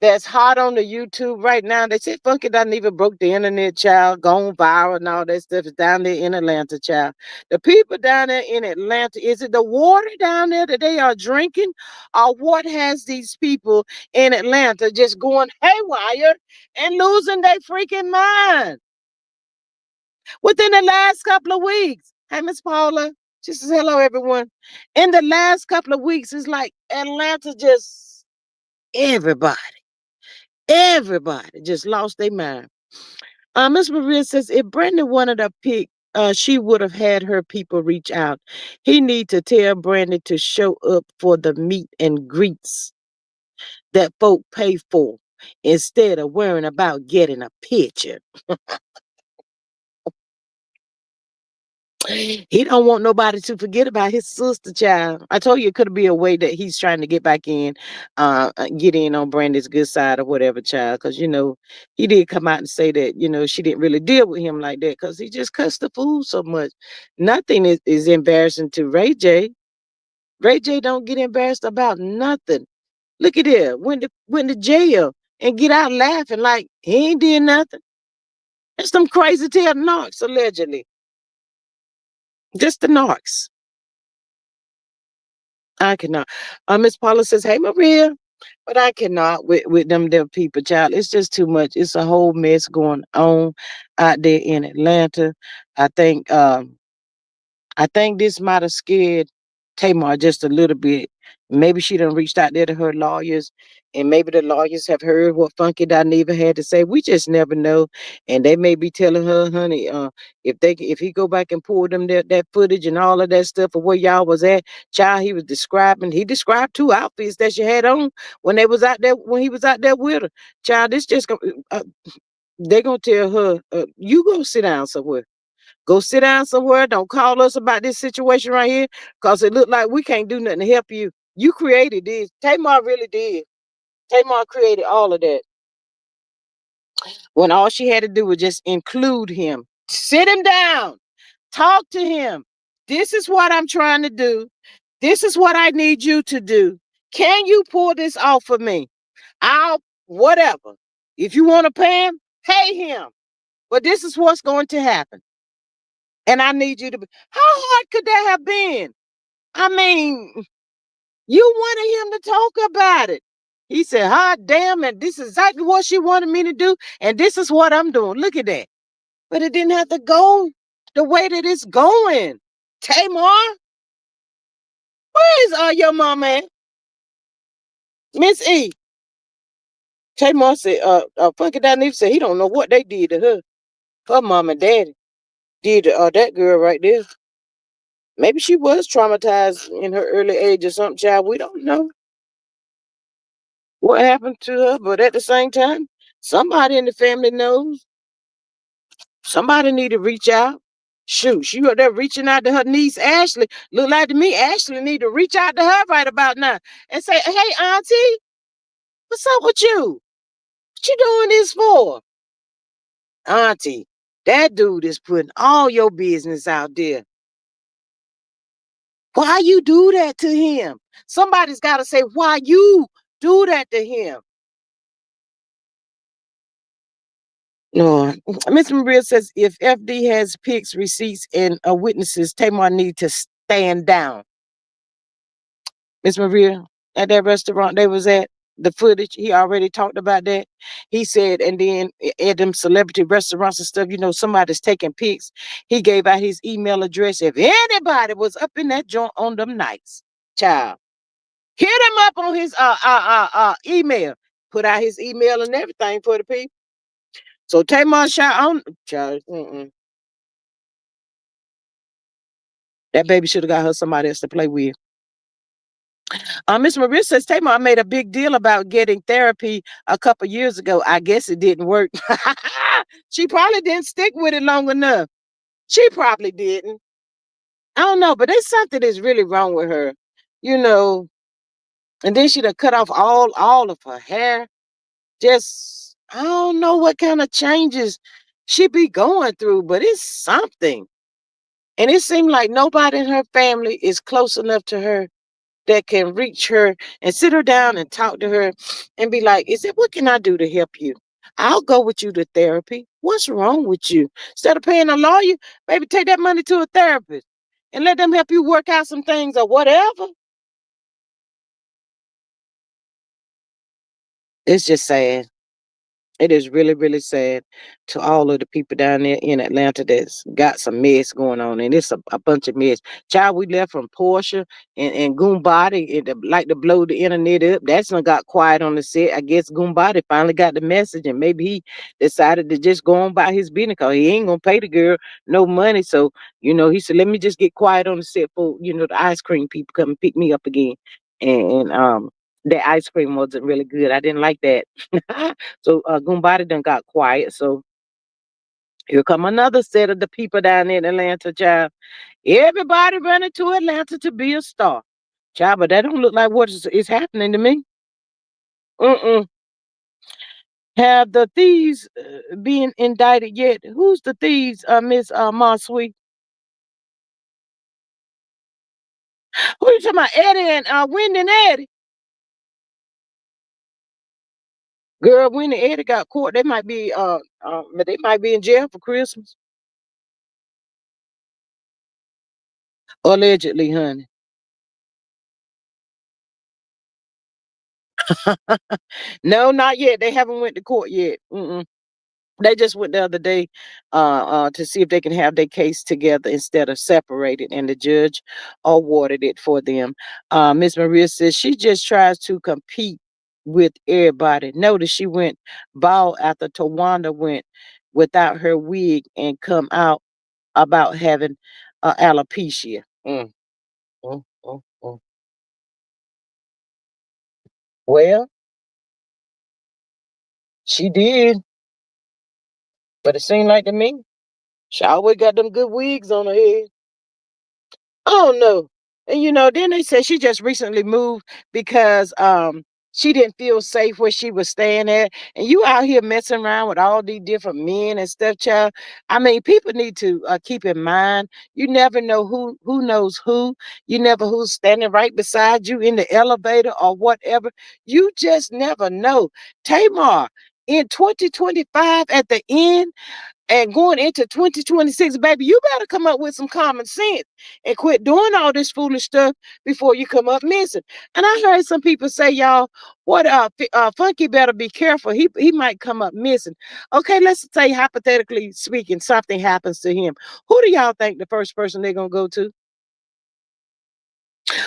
that's hot on the YouTube right now, they said Funky doesn't even broke the internet, child, gone viral and all that stuff is down there in Atlanta, child. The people down there in Atlanta, is it the water down there that they are drinking? Or what has these people in Atlanta just going haywire and losing their freaking mind within the last couple of weeks? Hey, Miss Paula, she says, hello, everyone. In the last couple of weeks, it's like Atlanta just everybody. Everybody just lost their mind. Miss Maria says if Brandon wanted a pick, she would have had her people reach out. He need to tell Brandon to show up for the meet and greets that folk pay for instead of worrying about getting a picture. He don't want nobody to forget about his sister, child. I told you it could be a way that he's trying to get back in, get in on Brandy's good side or whatever, child. Because he did come out and say that she didn't really deal with him like that because he just cussed the fool so much. Nothing is embarrassing to Ray J. Ray J don't get embarrassed about nothing. Look at there, went to jail and get out laughing like he ain't did nothing. That's some crazy tail knocks allegedly. Just the knocks. I cannot. Miss Paula says, hey, Maria. But I cannot with them people, child. It's just too much. It's a whole mess going on out there in Atlanta. I think I think this might have scared Tamar just a little bit. Maybe she done reached out there to her lawyers, and maybe the lawyers have heard what Funky Dineva had to say. We just never know, and they may be telling her, honey, if he go back and pull them that footage and all of that stuff of where y'all was at, child, he described two outfits that she had on when he was out there with her. Child, this just they gonna tell her, you go sit down somewhere. Go sit down somewhere. Don't call us about this situation right here because it looked like we can't do nothing to help you. You created this. Tamar really did. Tamar created all of that when all she had to do was just include him. Sit him down. Talk to him. This is what I'm trying to do. This is what I need you to do. Can you pull this off for me? I'll, whatever. If you want to pay him. But this is what's going to happen. And I need you to be. How hard could that have been? I mean, you wanted him to talk about it. He said, hot damn, and this is exactly what she wanted me to do, and this is what I'm doing. Look at that. But it didn't have to go the way that it's going. Tamar, where is your mama at? Miss E. Tamar said, Funky Dineva said he don't know what they did to her. Her mom and daddy did to that girl right there. Maybe she was traumatized in her early age or something, child. We don't know what happened to her, but at the same time, somebody in the family knows. Somebody need to reach out. Shoot, she up there reaching out to her niece Ashley. Look like to me, Ashley need to reach out to her right about now and say, "Hey, Auntie, what's up with you? What you doing this for?" Auntie, that dude is putting all your business out there. Why you do that to him? Somebody's got to say why you do that to him. No, Miss Maria says if FD has pics, receipts, and witnesses, Tamar need to stand down. Miss Maria, at that restaurant they was at, the footage, he already talked about that. He said, and then at them celebrity restaurants and stuff, somebody's taking pics. He gave out his email address. If anybody was up in that joint on them nights, child, hit him up on his email. Put out his email and everything for the people. So Tamar shot on child. That baby should have got her somebody else to play with. Miss Maria says Tamar made a big deal about getting therapy a couple years ago. I guess it didn't work. She probably didn't stick with it long enough. She probably didn't. I don't know, but there's something that's really wrong with her, you know. And then she done cut off all of her hair. Just I don't know what kind of changes she be going through, but it's something. And it seemed like nobody in her family is close enough to her that can reach her and sit her down and talk to her and be like, what can I do to help you? I'll go with you to therapy. What's wrong with you? Instead of paying a lawyer, maybe take that money to a therapist and let them help you work out some things or whatever. It's just sad. It is really, really sad to all of the people down there in Atlanta that's got some mess going on. And it's a bunch of mess. Child, we left from Portia and Goombody like to blow the internet up. That's not got quiet on the set. I guess Goombody finally got the message and maybe he decided to just go on by his business because he ain't going to pay the girl no money. So, he said, let me just get quiet on the set for, the ice cream people come and pick me up again. And that ice cream wasn't really good. I didn't like that. So Goombody done got quiet. So here come another set of the people down in Atlanta, child. Everybody running to Atlanta to be a star. Child, but that don't look like what is happening to me. Mm-mm. Have the thieves been indicted yet? Who's the thieves, Miss Sweet? Who you talking about? Eddie and Wendy and Eddie? Girl, Wendy and Eddie got caught. They might be in jail for Christmas. Allegedly, honey. No, not yet. They haven't went to court yet. Mm-mm. They just went the other day to see if they can have their case together instead of separated, and the judge awarded it for them. Miss Maria says she just tries to compete with everybody. Notice she went bald after Tawanda went without her wig and come out about having alopecia. Mm, mm. Well, she did, but it seemed like to me she always got them good wigs on her head. I don't know. And then they said she just recently moved because she didn't feel safe where she was staying at. And you out here messing around with all these different men and stuff, child. I mean, people need to keep in mind. You never know who knows who. You never who's standing right beside you in the elevator or whatever. You just never know. Tamar, in 2025 at the end and going into 2026, baby, you better come up with some common sense and quit doing all this foolish stuff before you come up missing. And I heard some people say, y'all, what Funky better be careful. He might come up missing. Okay, let's say hypothetically speaking, something happens to him. Who do y'all think the first person they're gonna go to?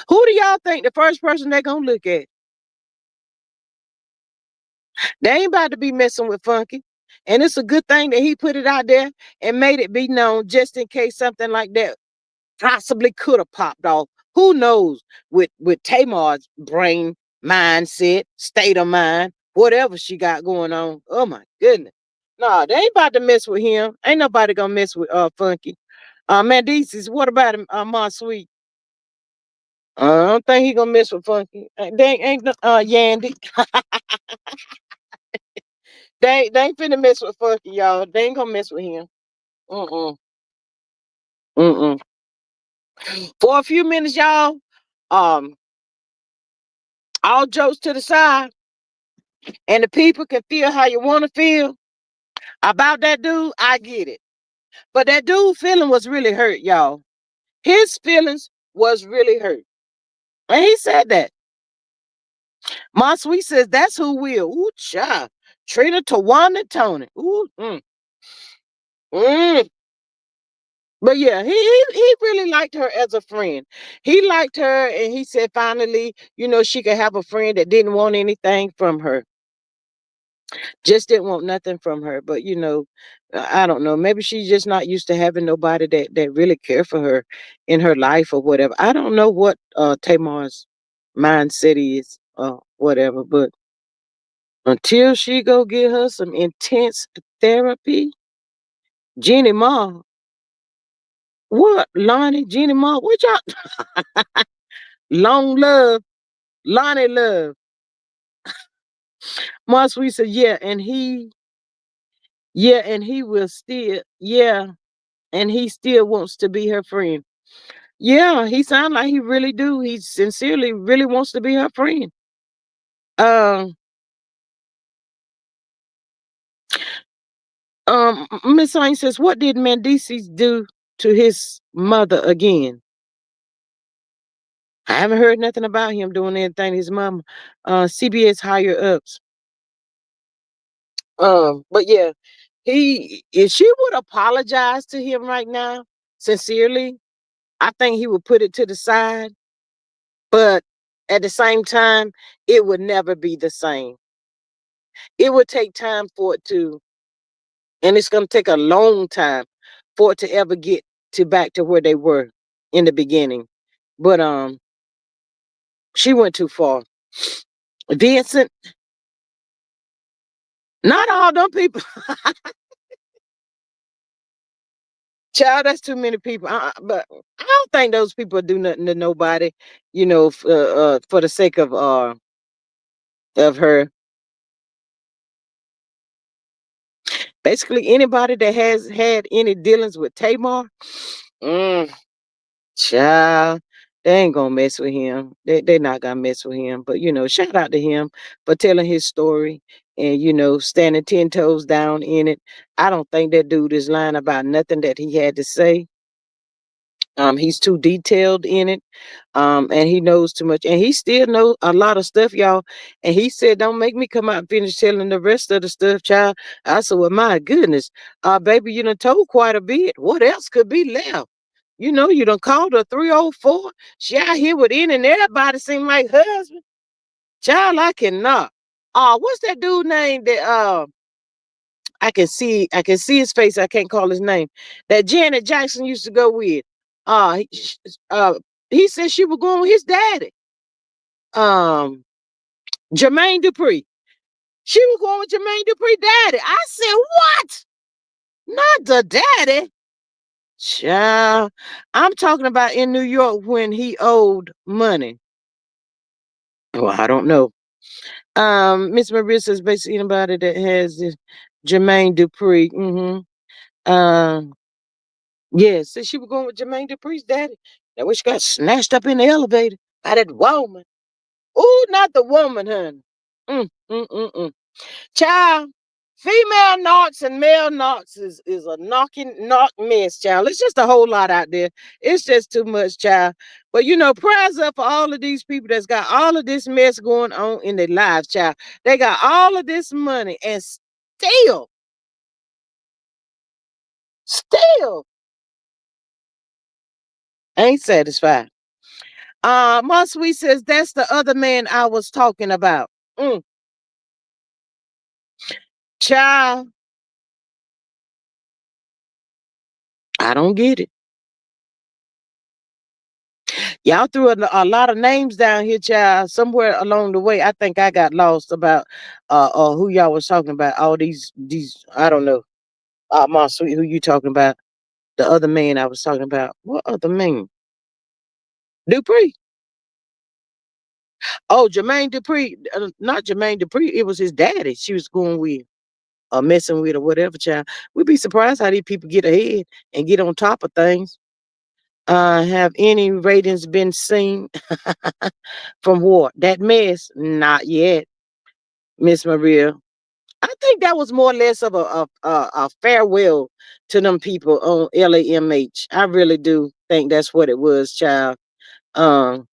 Who do y'all think the first person they're gonna look at? They ain't about to be messing with Funky. And it's a good thing that he put it out there and made it be known just in case something like that possibly could have popped off. Who knows with Tamar's brain, mindset, state of mind, whatever she got going on. Oh my goodness. Nah, they ain't about to mess with him. Ain't nobody gonna mess with Funky. Mandices, what about him, Sweet? I don't think he gonna mess with Funky. They ain't no Yandy. They ain't finna mess with Funky, y'all. They ain't gonna mess with him. Mm-mm. Mm-mm. For a few minutes, y'all. Um, all jokes to the side, and the people can feel how you want to feel about that dude. I get it, but that dude feeling was really hurt, y'all. His feelings was really hurt, and he said that. My sweet says that's who will. Ooh, child. Trina, Tawana, Tony. Ooh, mm. But yeah, he really liked her as a friend. He liked her, and he said finally, she could have a friend that didn't want anything from her. Just didn't want nothing from her. But I don't know. Maybe she's just not used to having nobody that really care for her in her life or whatever. I don't know what Tamar's mindset is or whatever. But until she go get her some intense therapy, Jenny Ma, what Lonnie, Jenny Ma, what y'all long love, Lonnie love. Ma Sweet said, and he will still, and he still wants to be her friend. Yeah, he sounds like he really do. He sincerely really wants to be her friend. Um, Miss Sain says, what did Mendices do to his mother again? I haven't heard nothing about him doing anything to his mama. CBS higher ups. But yeah, if she would apologize to him right now, sincerely, I think he would put it to the side. But at the same time, it would never be the same. It would take time for it to, and it's going to take a long time for it to ever get to back to where they were in the beginning. But she went too far. Vincent, not all them people. Child, that's too many people. But I don't think those people do nothing to nobody, for the sake of her. Basically, anybody that has had any dealings with Tamar, mm, child, they ain't gonna mess with him. They not gonna mess with him. But shout out to him for telling his story and standing 10 toes down in it. I don't think that dude is lying about nothing that he had to say. He's too detailed in it. And he knows too much. And he still knows a lot of stuff, y'all. And he said, don't make me come out and finish telling the rest of the stuff, child. I said, well, my goodness, baby, you done told quite a bit. What else could be left? You know, you done called her 304. She out here with in and everybody seem like husband. Child, I cannot. What's that dude name that I can see his face. I can't call his name. That Janet Jackson used to go with. Uh he, sh- uh he said she was going with his daddy. Um Jermaine Dupri. She was going with Jermaine Dupri daddy. I said, what? Not the daddy. Child. I'm talking about in New York when he owed money. Well, I don't know. Miss Maria says basically anybody that has this Jermaine Dupri. Yeah, said she was going with Jermaine Dupri's daddy. That when she got snatched up in the elevator by that woman. Oh, not the woman, honey. Mm, mm, mm, mm. Child, female knots and male knots is a knock mess, child. It's just a whole lot out there. It's just too much, child. But you know, prayers up for all of these people that's got all of this mess going on in their lives, child. They got all of this money and still ain't satisfied. My sweet says that's the other man I was talking about. Mm, child, I don't get it. Y'all threw a lot of names down here, child. Somewhere along the way, I think I got lost about who y'all was talking about. All these I don't know. My sweet, who you talking about? The other man I was talking about. What other man? Dupree. Oh, Jermaine Dupree. Not Jermaine Dupree. It was his daddy. She was going with or messing with or whatever, child. We'd be surprised how these people get ahead and get on top of things. Have any ratings been seen from what? That mess? Not yet, Miss Maria. I think that was more or less of a farewell to them people on LAMH. I really do think that's what it was, child. Um,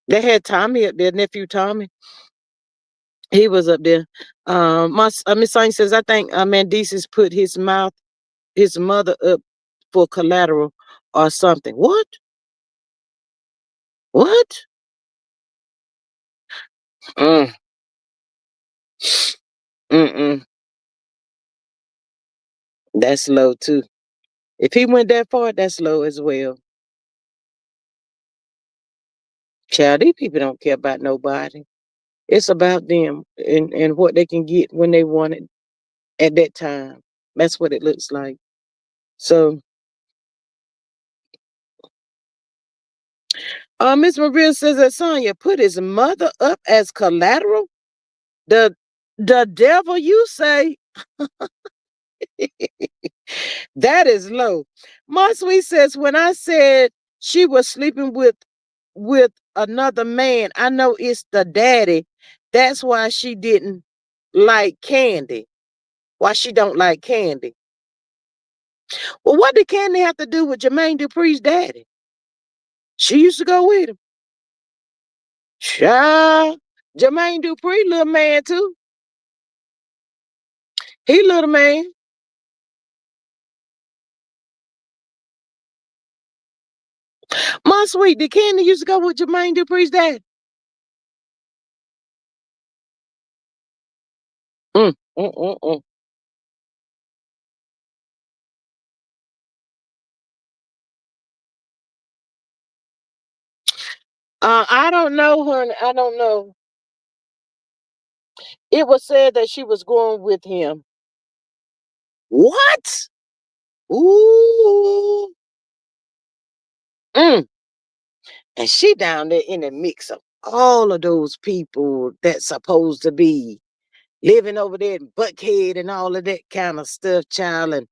they had Tommy up there, nephew Tommy. He was up there. My Miss Saint says I think Mendices put his mother up for collateral or something. What? What? Mm, mm-mm. That's low too. If he went that far, that's low as well. Child, these people don't care about nobody. It's about them and what they can get when they want it at that time. That's what it looks like. So, Miss Maria says that Sonya put his mother up as collateral. The the devil, you say? That is low. My sweet says when I said she was sleeping with another man, I know it's the daddy. That's why she didn't like KANDI. Why she don't like KANDI. Well, what did KANDI have to do with Jermaine Dupri's daddy? She used to go with him. Child. Jermaine Dupri, little man too. He little man. My sweet, did KANDI used to go with Jermaine Dupri's dad? Mm, mm, mm, mm. I don't know, honey. I don't know. It was said that she was going with him. What? Ooh. Mm. And she down there in the mix of all of those people that's supposed to be living over there in Buckhead and all of that kind of stuff, child. And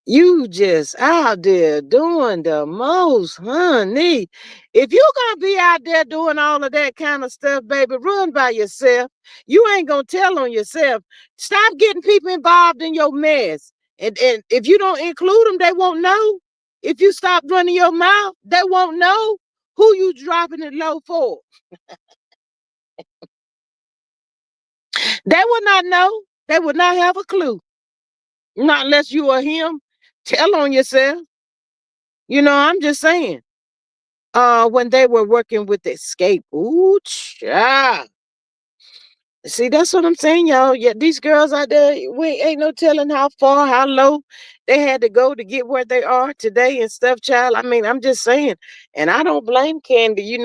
you just out there doing the most, honey. If you're gonna be out there doing all of that kind of stuff, baby, run by yourself. You ain't gonna tell on yourself. Stop getting people involved in your mess. And if you don't include them, they won't know. If you stop running your mouth, they won't know who you dropping it low for. They will not know. They will not have a clue. Not unless you are him. Tell on yourself. I'm just saying. When they were working with Escape, ooh, child. See, that's what I'm saying, y'all. Yeah, these girls out there, we ain't no telling how far, how low they had to go to get where they are today and stuff, child. I mean, I'm just saying. And I don't blame Candy,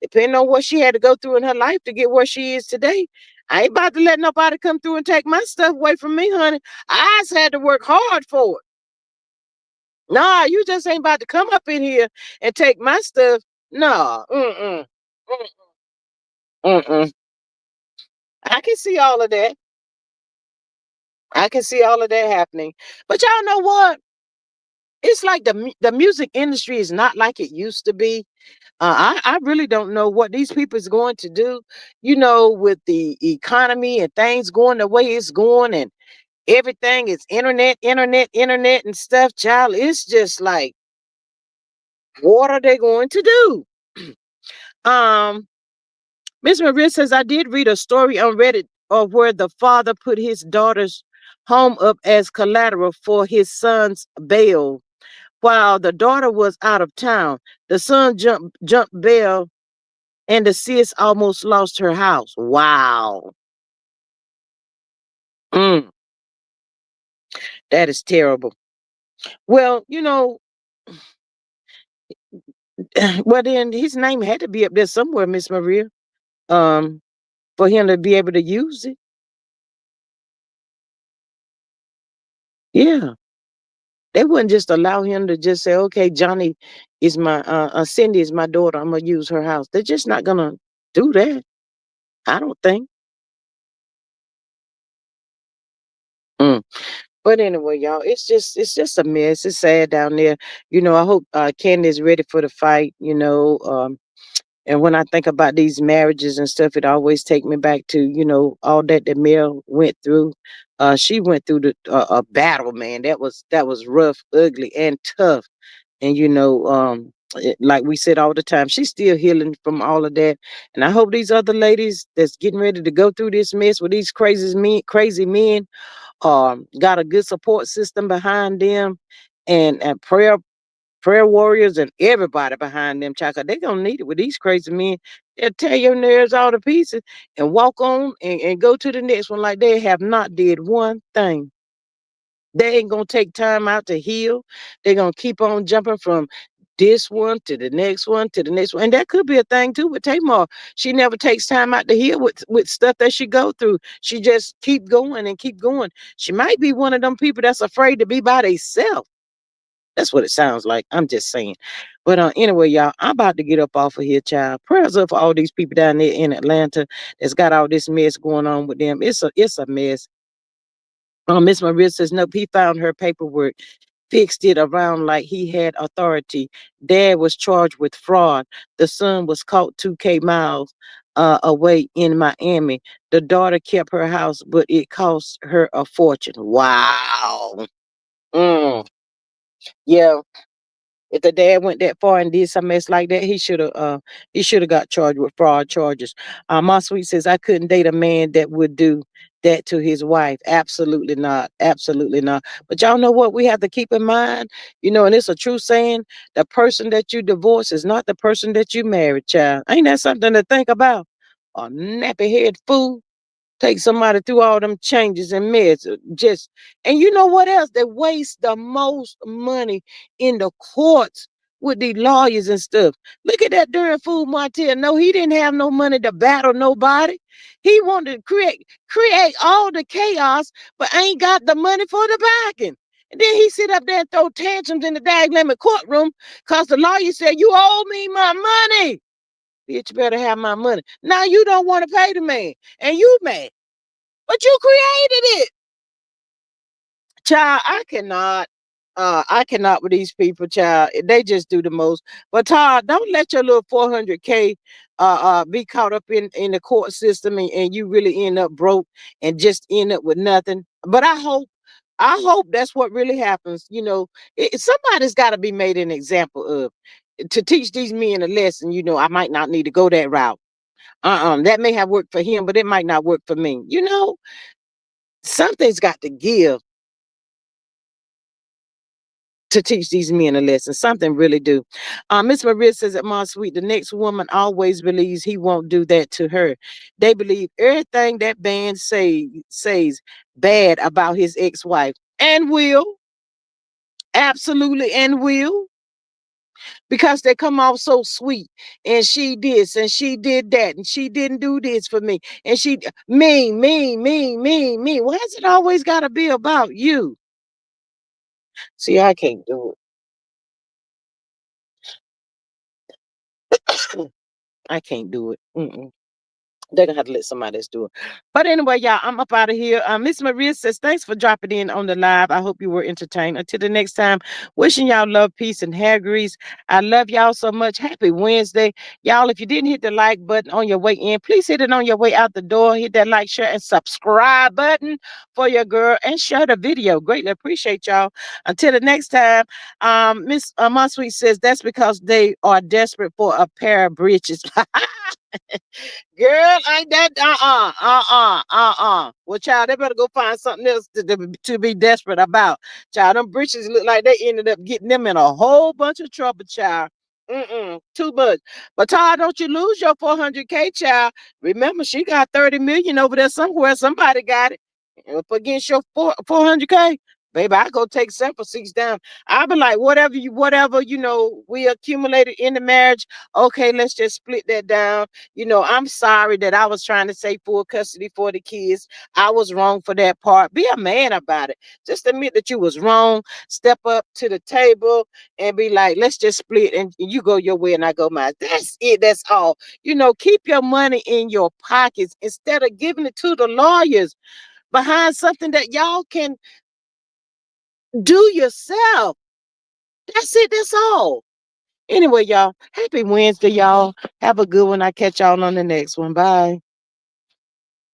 depending on what she had to go through in her life to get where she is today. I ain't about to let nobody come through and take my stuff away from me, honey. I just had to work hard for it. Nah, you just ain't about to come up in here and take my stuff. No, mm-mm. I can see all of that. I can see all of that happening. But y'all know what? It's like the music industry is not like it used to be. I really don't know what these people is going to do, with the economy and things going the way it's going and everything is internet and stuff, child. It's just like, what are they going to do? um, Miss Maria says, I did read a story on Reddit of where the father put his daughter's home up as collateral for his son's bail while the daughter was out of town. The son jumped bail and the sis almost lost her house. Wow. Mm, that is terrible. Well, well then his name had to be up there somewhere, Miss Maria. Um, for him to be able to use it. Yeah. They wouldn't just allow him to just say, okay, Johnny is Cindy is my daughter. I'm gonna use her house. They're just not gonna do that. I don't think. Mm. But anyway, y'all, it's just a mess. It's sad down there. I hope Candy is ready for the fight. And when I think about these marriages and stuff, it always take me back to all that Mel went through. She went through a battle, man. That was rough, ugly, and tough. And like we said all the time, she's still healing from all of that. And I hope these other ladies that's getting ready to go through this mess with these crazy men, got a good support system behind them, and prayer warriors and everybody behind them, child. 'Cause they gonna need it with these crazy men. They'll tear your nerves all to pieces and walk on and go to the next one like they have not did one thing. They ain't gonna take time out to heal. They're gonna keep on jumping from this one to the next one to the next one. And that could be a thing too with Tamar. She never takes time out to heal with stuff that she go through. She just keep going and keep going. She might be one of them people that's afraid to be by themselves. That's what it sounds like. I'm just saying. But anyway, y'all, I'm about to get up off of here, child. Prayers up for all these people down there in Atlanta that's got all this mess going on with them. It's a mess. Miss Maria says, nope, he found her paperwork, fixed it around like he had authority. Dad was charged with fraud. The son was caught 2K miles away in Miami. The daughter kept her house, but it cost her a fortune. Wow. Mm, yeah. If the dad went that far and did some mess like that, he should have got charged with fraud charges. My sweet says I couldn't date a man that would do that to his wife. Absolutely not. Absolutely not. But y'all know what we have to keep in mind, and it's a true saying: the person that you divorce is not the person that you married, child. Ain't that something to think about? A nappy head fool. Take somebody through all them changes and meds. And you know what else? They waste the most money in the courts with these lawyers and stuff. Look at that darn fool Martell. No, he didn't have no money to battle nobody. He wanted to create all the chaos, but ain't got the money for the backing. And then he sit up there and throw tantrums in the daggone courtroom because the lawyer said, you owe me my money. Bitch, you better have my money. Now you don't want to pay the man, and you mad, but you created it. Child, I cannot with these people, child. They just do the most. But Todd, don't let your little 400K be caught up in the court system and you really end up broke and just end up with nothing. But I hope that's what really happens. Somebody's got to be made an example of to teach these men a lesson. I might not need to go that route. That may have worked for him, but it might not work for me. Something's got to give to teach these men a lesson. Something really do. Miss Maria says at Mom Sweet, the next woman always believes he won't do that to her. They believe everything that man says bad about his ex-wife and will. Absolutely and will. Because they come off so sweet, and she this and she did that and she didn't do this for me, and she me. Why has it always got to be about you? See, I can't do it. I can't do it. They're gonna have to let somebody else do it. But anyway, y'all, I'm up out of here. Miss Maria says, thanks for dropping in on the live. I hope you were entertained. Until the next time, wishing y'all love, peace, and hair grease. I love y'all so much. Happy Wednesday. Y'all, if you didn't hit the like button on your way in, please hit it on your way out the door. Hit that like, share, and subscribe button for your girl, and share the video. Greatly appreciate y'all. Until the next time, Miss Sweet says, that's because they are desperate for a pair of britches. Girl, ain't that Well, child, they better go find something else to be desperate about. Child, them britches look like they ended up getting them in a whole bunch of trouble, child. Too much. But Todd, don't you lose your 400K, child. Remember, she got 30 million over there somewhere. Somebody got it. Up against your 400K. Baby, I go take several seats down. I'll be like, whatever we accumulated in the marriage. Okay, let's just split that down. I'm sorry that I was trying to say full custody for the kids. I was wrong for that part. Be a man about it. Just admit that you was wrong. Step up to the table and be like, let's just split, and you go your way and I go mine. That's it. That's all. Keep your money in your pockets instead of giving it to the lawyers behind something that y'all can do yourself. That's it. That's all. Anyway, y'all, happy Wednesday, y'all. Have a good one. I catch y'all on the next one. Bye.